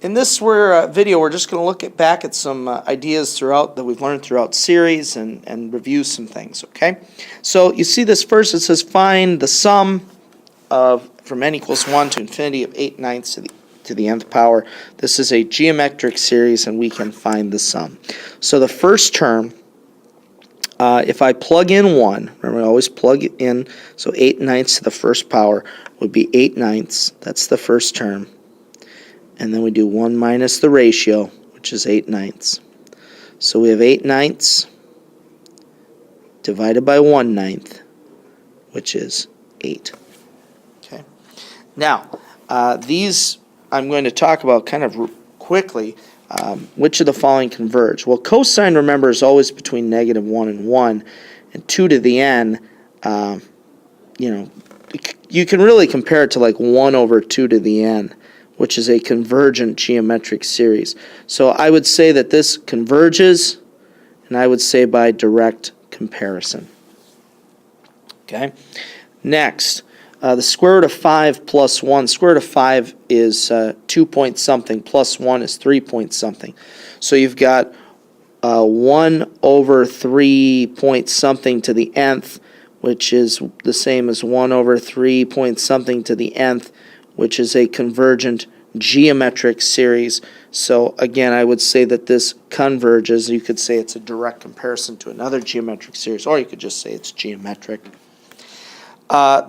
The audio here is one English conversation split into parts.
In this video, we're just going to look back at some ideas that we've learned throughout series and review some things, okay? So you see this first, it says find the sum of from n equals 1 to infinity of 8/9 to the nth power. This is a geometric series and we can find the sum. So the first term, if I plug in 1, remember I always plug it in, so 8/9 to the first power would be 8/9, that's the first term. And then we do 1 minus the ratio, which is 8/9. So we have 8/9 divided by 1/9, which is 8. Okay. Now, these I'm going to talk about kind of quickly. Which of the following converge? Well, cosine, remember, is always between -1 and 1, and 2 to the n, you can really compare it to like 1 over 2 to the n, which is a convergent geometric series. So I would say that this converges, and I would say by direct comparison. Okay. Next, the square root of 5 plus 1. Square root of 5 is 2 point something, plus 1 is 3 point something. So you've got 1 over 3 point something to the nth, which is the same as 1 over 3 point something to the nth, which is a convergent geometric series. So again, I would say that this converges. You could say it's a direct comparison to another geometric series, or you could just say it's geometric.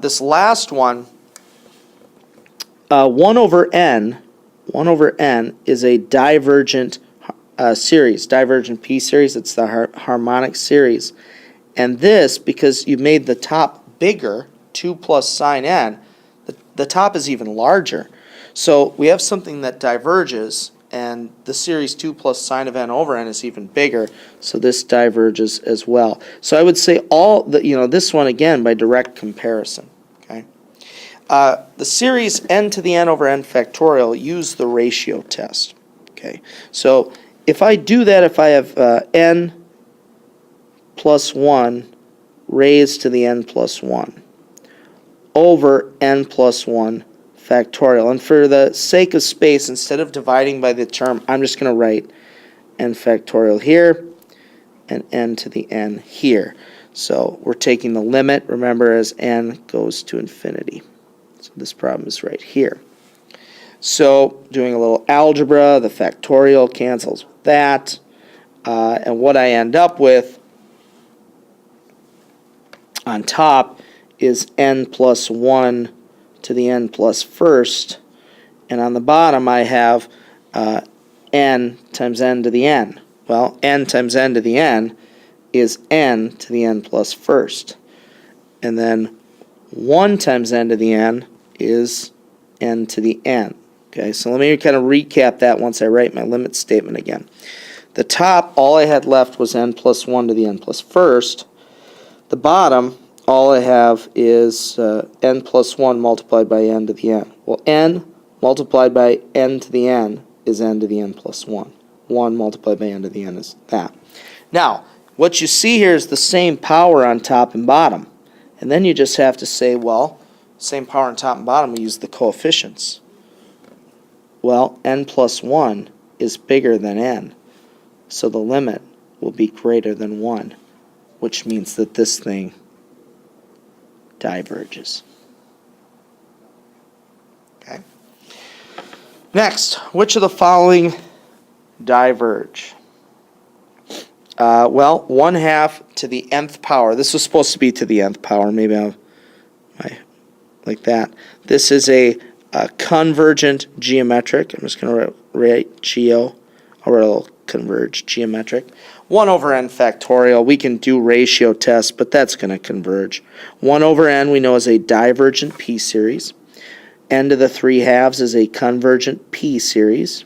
This last one, 1 over n is a divergent series, Divergent P Series. It's the Harmonic Series. And this, because you made the top bigger, 2 plus sine n, the top is even larger. So we have something that diverges, and the series 2 plus sine of n over n is even bigger, so this diverges as well. So I would say this one again by direct comparison. Okay. The series n to the n over n factorial, use the ratio test. Okay. So if I do that, if I have n plus 1 raised to the n plus 1 over n plus 1 factorial. And for the sake of space, instead of dividing by the term, I'm just going to write n factorial here and n to the n here. So we're taking the limit, remember, as n goes to infinity. So this problem is right here. So doing a little algebra, the factorial cancels with that. And what I end up with on top is n plus 1 to the n plus first, and on the bottom I have n times n to the n. Well, n times n to the n is n to the n plus first, and then 1 times n to the n is n to the n. Okay, so let me kind of recap that once I write my limit statement again. The top, all I had left was n plus 1 to the n plus first. The bottom, all I have is n plus 1 multiplied by n to the n. Well, n multiplied by n to the n is n to the n plus 1. 1 multiplied by n to the n is that. Now, what you see here is the same power on top and bottom. And then you just have to say, well, same power on top and bottom, we use the coefficients. Well, n plus 1 is bigger than n. So the limit will be greater than 1, which means that this thing diverges. Okay. Next, which of the following diverge? Well, 1/2 to the nth power. This was supposed to be to the nth power. Maybe I'll like that. This is a convergent geometric. I'm just going to write geo. I'll write a little converge geometric. 1 over n factorial, we can do ratio tests, but that's going to converge. 1 over n we know is a divergent P series. N to the 3/2 is a convergent P series.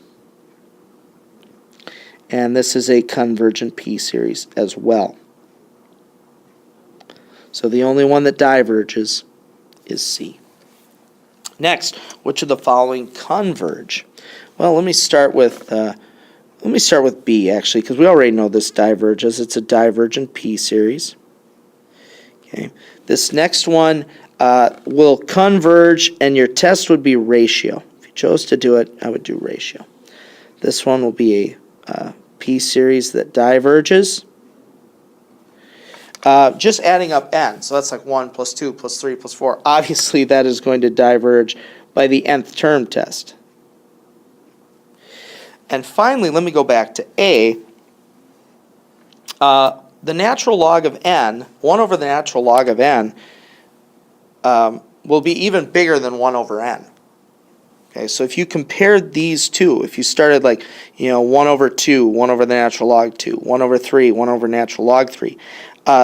And this is a convergent P series as well. So the only one that diverges is C. Next, which of the following converge? Well, let me start with B, actually, because we already know this diverges. It's a divergent P series. Okay. This next one will converge, and your test would be ratio. If you chose to do it, I would do ratio. This one will be a P series that diverges. Just adding up n, so that's like 1 plus 2 plus 3 plus 4. Obviously, that is going to diverge by the nth term test. And finally, let me go back to A. The natural log of n, 1 over the natural log of n, will be even bigger than 1 over n. Okay, so if you compared these two, if you started like, 1 over 2, 1 over the natural log 2, 1 over 3, 1 over natural log 3,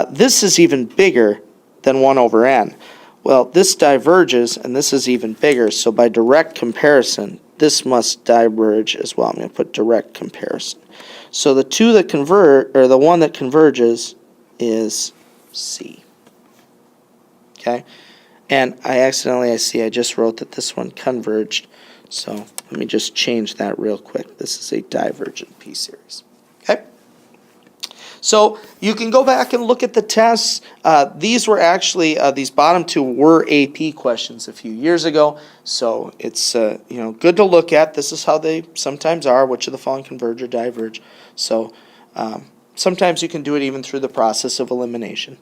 this is even bigger than 1 over n. Well, this diverges, and this is even bigger, so by direct comparison, this must diverge as well. I'm going to put direct comparison. So the two that convert, or the one that converges, is C. Okay? And I just wrote that this one converged. So let me just change that real quick. This is a divergent P series. Okay? So you can go back and look at the tests. These were actually, these bottom two were AP questions a few years ago. So it's, good to look at. This is how they sometimes are. Which of the following converge or diverge? So sometimes you can do it even through the process of elimination.